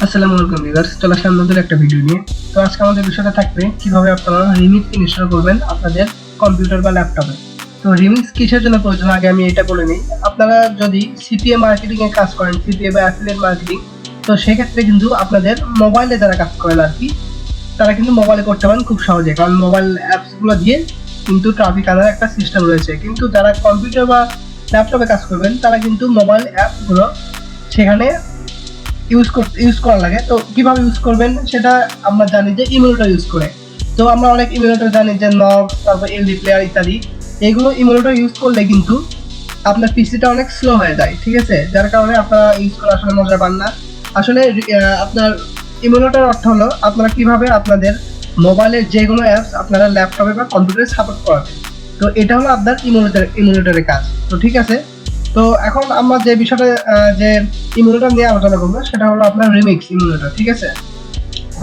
আসসালামু আলাইকুম ভিউয়ার্স, চলে আসলাম নতুন একটা ভিডিও নিয়ে। তো আজকে আমাদের বিষয়টা থাকবে কিভাবে আপনারা রিমিক্স ইনস্টল করবেন আপনাদের কম্পিউটার বা ল্যাপটপে। তো রিমিক্স কিসের জন্য প্রয়োজন আগে আমি এটা বলে নিই। আপনারা যদি সিপিএ মার্কেটিং এ কাজ করেন, সিপিএ বা অ্যাফিলিয়েট মার্কেটিং, তো সেক্ষেত্রে কিন্তু আপনাদের মোবাইলে যারা কাজ করেন আর কি, তারা কিন্তু মোবাইলে করতে পারেন খুব সহজে, কারণ মোবাইল অ্যাপসগুলো দিয়ে কিন্তু ট্রাফিক আনার একটা সিস্টেম রয়েছে। কিন্তু যারা কম্পিউটার বা ল্যাপটপে কাজ করবেন তারা কিন্তু মোবাইল অ্যাপগুলো সেখানে ইউজ করা লাগে। তো কিভাবে ইউজ করবেন সেটা আমরা জানি যে ইমুলেটর ইউজ করে। তো আমরা অনেক ইমুলেটর জানি যে নক্স, তারপর এলডি প্লেয়ার ইত্যাদি। এইগুলো ইমুলেটর ইউজ করলে কিন্তু আপনার পিসিটা অনেক স্লো হয়ে যায়, ঠিক আছে, যার কারণে আপনারা ইউজ করে আসলে মজা পান না। আসলে আপনার ইমুলেটর অর্থ হলো আপনারা কিভাবে আপনাদের মোবাইলের যে কোনো অ্যাপস আপনারা ল্যাপটপে বা কম্পিউটারে সাপোর্ট করাবেন। তো এটা হলো আপনার ইমুলেটরের কাজ। তো ঠিক আছে, তো এখন আমরা যে বিষয়টা যে ইমুলেটর নিয়ে আলোচনা করবো সেটা হলো আপনার রিমিক্স ইমুলেটর। ঠিক আছে,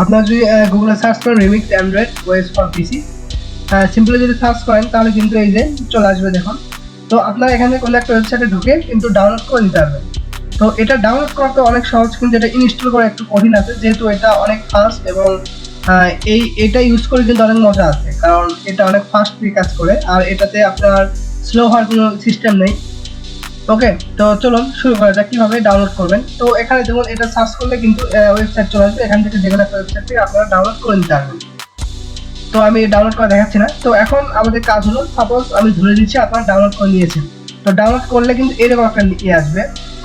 আপনার যদি গুগলে সার্চ করেন remix Android OS for PC, simply যদি সার্চ করেন তাহলে কিন্তু এই যে চলে আসবে দেখুন। তো আপনারা এখানে কোনো একটা ওয়েবসাইটে ঢুকে কিন্তু ডাউনলোড করে নিতে পারবেন। তো এটা ডাউনলোড করা তো অনেক সহজ, কিন্তু এটা ইনস্টল করা একটু কঠিন আছে, যেহেতু এটা অনেক ফাস্ট এবং এটা ইউজ করে কিন্তু অনেক মজা আছে, কারণ এটা অনেক ফাস্ট কাজ করে আর এটাতে আপনার স্লো হওয়ার কোনো সিস্টেম নেই। ওকে, তো চলুন শুরু করা যাক কিভাবে ডাউনলোড করবেন। তো এখানে দেখুন এটা সার্চ করলে কিন্তু ওয়েবসাইট চলে আসবে, এখান থেকে যেকোনো একটা ওয়েবসাইট থেকে আপনারা ডাউনলোড করে নিতে পারবেন। তো আমি ডাউনলোড করে দেখাচ্ছি না। তো এখন আমাদের কাজ হলো, সাপোজ আমি ধরে দিচ্ছি আপনারা ডাউনলোড করে নিয়েছেন। তো ডাউনলোড করলে কিন্তু এরকম একটা ইয়ে আসবে,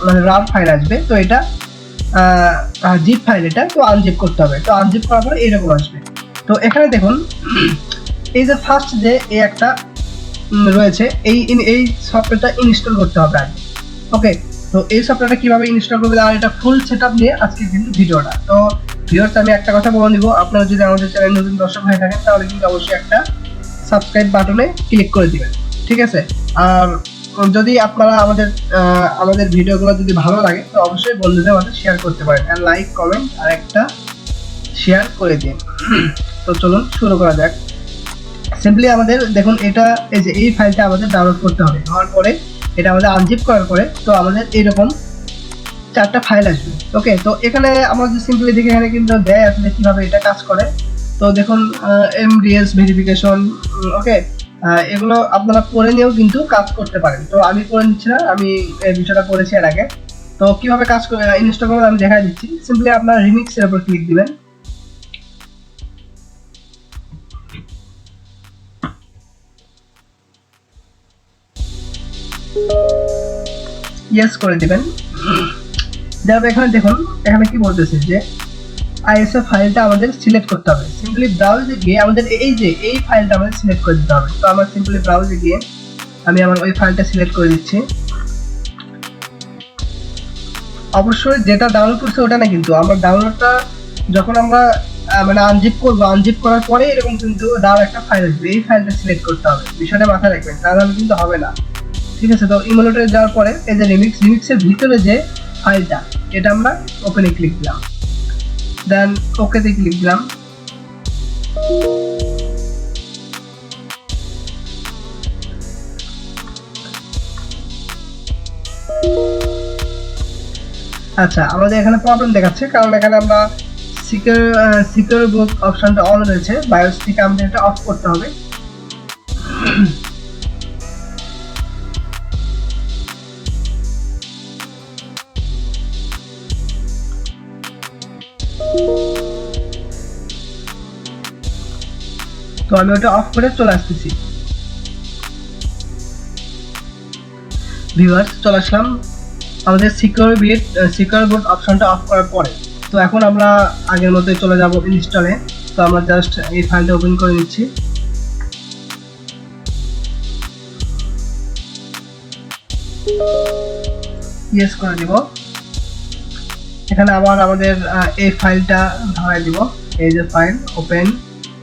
মানে রাম ফাইল আসবে। তো এটা জিপ ফাইল, এটা তো আনজিপ করতে হবে। তো আনজিপ করার পরে এরকম আসবে। তো এখানে দেখুন এই যে ফার্স্ট যে এই একটা রয়েছে, এই সফটওয়্যারটা ইনস্টল করতে হবে আগে। ওকে, তো এই সফটওয়্যারটা কিভাবে ইনস্টল করবেন আর এটা ফুল সেটআপ নিয়ে আজকে কিন্তু ভিডিওটা। তো ভিউয়ার্স, আমি একটা কথা বলে দিব, আপনারা যদি আমাদের চ্যানেল নতুন দর্শক হয়ে থাকেন তাহলে কিন্তু অবশ্যই একটা সাবস্ক্রাইব বাটনে ক্লিক করে দিবেন, ঠিক আছে। আর যদি আপনারা আমাদের ভিডিওগুলো যদি ভালো লাগে তো অবশ্যই বন্ধুদের মাঝে শেয়ার করতে পারেন, আর লাইক কমেন্ট আর একটা শেয়ার করে দিন। তো চলুন শুরু করা যাক। সিম্পলি আমাদের দেখুন এটা এই যে এই ফাইলটা আমাদের ডাউনলোড করতে হবে। হওয়ার পরে এটা আমাদের আনজিপ করার পরে তো আমাদের এরকম চারটা ফাইল আসবে। ওকে, তো এখানে আমরা যদি সিম্পলি দেখি এখানে কিন্তু দেয় আসলে কিভাবে এটা কাজ করে। তো দেখুন এমডিএস ভেরিফিকেশন, ওকে, এগুলো আপনারা পড়ে নিয়েও কিন্তু কাজ করতে পারেন। তো আমি করে নিচ্ছি না, আমি এই বিষয়টা করেছি এর আগে। তো কিভাবে কাজ করে ইনস্টল করবেন আমি দেখাই দিচ্ছি। সিম্পলি আপনারা রিমিক্সের উপর ক্লিক দিবেন, ইয়েস করে দিবেন। তারপর এখানে দেখুন এখানে কি বলতেছে যে আইএসএ ফাইলটা আমাদের সিলেক্ট করতে হবে। সিম্পলি ব্রাউজে গিয়ে আমাদের এই যে এই ফাইলটা আমাদের সিলেক্ট করে দিতে হবে। তো আমার সিম্পলি ব্রাউজে গিয়ে আমি আমার ওই ফাইলটা সিলেক্ট করে দিচ্ছি। অবশ্যই যেটা ডাউনলোড করছে ওটা না, কিন্তু আমরা ডাউনলোডটা যখন আমরা মানে আনজিপ করবো, আনজিপ করার পরে এরকম কিন্তু ডাউন একটা ফাইল আসবে, এই ফাইলটা সিলেক্ট করতে হবে। বিষয়টা মাথায় রাখবেন, তাহলে কিন্তু হবে না, ঠিক আছে। তো ইমুলেটরে যাওয়ার পরে এই যে রিমিক্সের ভিতরে যে ফাইলটা, এটা আমরা ওপেনে ক্লিক দিলাম, দেন ওকেতে ক্লিক দিলাম। আচ্ছা, আমাদের এখানে প্রবলেম দেখাচ্ছে, কারণ এখানে আমরা সিকিউর বুক অপশনটা অন রয়েছে, বায়োস থেকে আমাদের এটা অফ করতে হবে। তো আমি ওটা অফ করে চলে আসতেছি। ভিউয়ার্স, চলে আসলাম আমাদের সিকিউর বুট অপশনটা অফ করার পরে। তো এখন আমরা আগের মতোই চলে যাব ইনস্টলে। তো আমরা জাস্ট এই ফাইলটা ওপেন করে নিচ্ছি। ইয়েস করে দিব। এখানে আবার আমাদের এই ফাইলটা ধরাই দিব, এই যে ফাইল ওপেন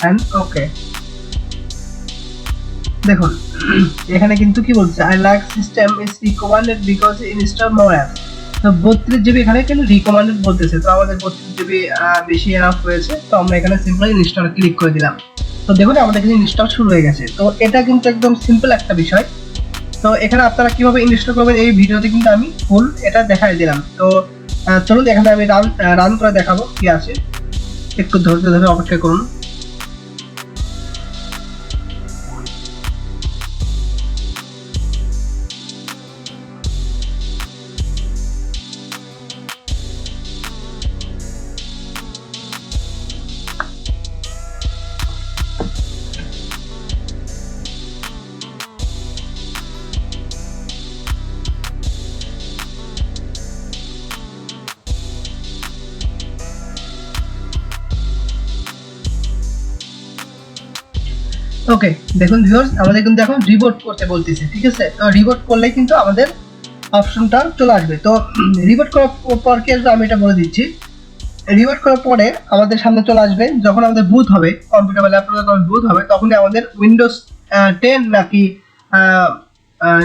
এন্ড ওকে। দেখুন এখানে কিন্তু কি বলছে, I like system is recommended because install more apps. তো 32 জিবি এখানে কিন্তু রিকমেন্ডেড বলতেছে, তো আমাদের 32 জিবি বেশি এনাফ হয়েছে। তো আমরা এখানে সিম্পলি ইনস্টল ক্লিক করে দিলাম। তো দেখুন আমাদের কিন্তু ইনস্টল শুরু হয়ে গেছে। তো এটা কিন্তু একদম সিম্পল একটা বিষয়। তো এখানে আপনারা কিভাবে ইনস্টল করবেন এই ভিডিওতে কিন্তু আমি ফুল এটা দেখাই দিলাম। তো চলুন এখানে আমি রান করে দেখাবো কি আছে। একটু ধৈর্য ধরে অপেক্ষা করুন। ওকে, দেখুন ভিউয়ার্স, আমাদের কিন্তু এখন রিবোট করতে বলতেছে, ঠিক আছে। তো রিবোট করলে কিন্তু আমাদের অপশনটা চলে আসবে। তো রিবোট করার পর কি আসবে আমি এটা বলে দিচ্ছি। রিবোট করার পরে আমাদের সামনে চলে আসবে, যখন আমাদের বুট হবে কম্পিউটার বা ল্যাপটপে যখন বুট হবে তখনই আমাদের উইন্ডোজ 10 নাকি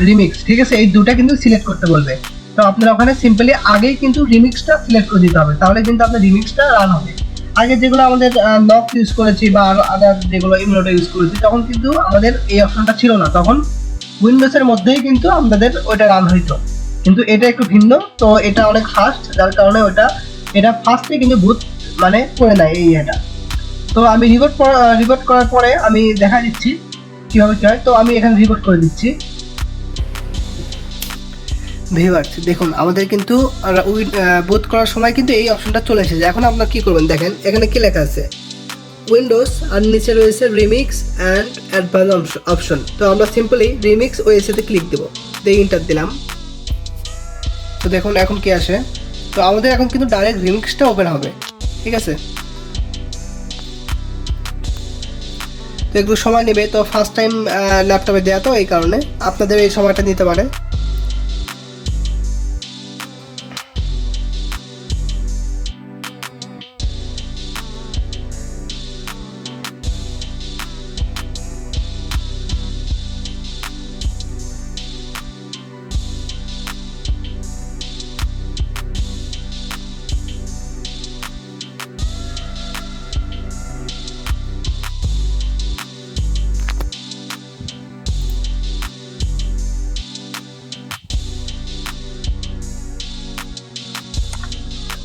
রিমিক্স, ঠিক আছে, এই দুটা কিন্তু সিলেক্ট করতে বলবে। তো আপনারা ওখানে সিম্পলি আগেই কিন্তু রিমিক্সটা সিলেক্ট করে দিতে হবে, তাহলে কিন্তু আপনার রিমিক্সটা রান হবে। আগে যেগুলো আমাদের নক ইউজ করেছি বা আরো আদার যেগুলো ইমুলেটর ইউজ করেছি তখন কিন্তু আমাদের এই অপশনটা ছিল না, তখন উইন্ডোজের মধ্যেই কিন্তু আমাদের ওইটা রান হইতো। কিন্তু এটা একটু ভিন্ন, তো এটা অনেক ফাস্ট, যার কারণে এটা ফার্স্টে কিন্তু বুট মানে করে নেয় এই এটা। তো আমি রিবোট করার পরে আমি দেখা দিচ্ছি কিভাবে কি হয়। তো আমি এখানে রিবোট করে দিচ্ছি। ভিউয়ার্স দেখুন, আমাদের কিন্তু বুট করার সময় কিন্তু এই অপশনটা চলে এসেছে। এখন আপনারা কি করবেন দেখেন, এখানে কি লেখা আছে উইন্ডোজ, আর নিচে রয়েছে রিমিক্স অ্যান্ড অ্যাডভান্স অপশন। তো আমরা সিম্পলি রিমিক্স ওএসএতে ক্লিক দেবো, দিয়ে ইন্টার দিলাম। তো দেখুন এখন কি আসে। তো আমাদের এখন কিন্তু ডাইরেক্ট রিমিক্সটা ওপেন হবে, ঠিক আছে। তো একটু সময় নেবে, তো ফার্স্ট টাইম ল্যাপটপে দেওয়া, তো এই কারণে আপনাদের এই সময়টা নিতে পারে।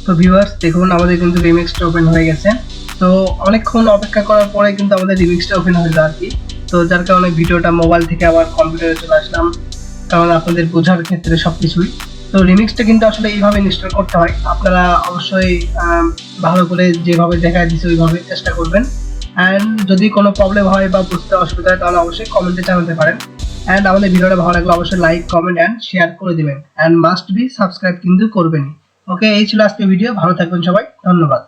তো ভিউয়ার্স দেখুন, আমাদের কিন্তু রিমিক্সটা ওপেন হয়ে গেছে। তো অনেকক্ষণ অপেক্ষা করার পরে কিন্তু আমাদের রিমিক্সটা ওপেন হলো আর কি। তো যার কারণে ভিডিওটা মোবাইল থেকে আবার কম্পিউটারে চলে আসলাম, কারণ আপনাদের বোঝার ক্ষেত্রে সবকিছুই। তো রিমিক্সটা কিন্তু আসলে এইভাবে ইনস্টল করতে হয়। আপনারা অবশ্যই ভালো করে যেভাবে দেখা দিচ্ছে ওইভাবে চেষ্টা করবেন। অ্যান্ড যদি কোনো প্রবলেম হয় বা বুঝতে অসুবিধা হয় তাহলে অবশ্যই কমেন্টে জানাতে পারেন। অ্যান্ড আমাদের ভিডিওটা ভালো লাগলে অবশ্যই লাইক, কমেন্ট অ্যান্ড শেয়ার করে দিবেন। অ্যান্ড মাস্ট বি সাবস্ক্রাইব কিন্তু করবেনই। ওকে, এই ছিল আজকের ভিডিও। ভালো থাকবেন সবাই, ধন্যবাদ।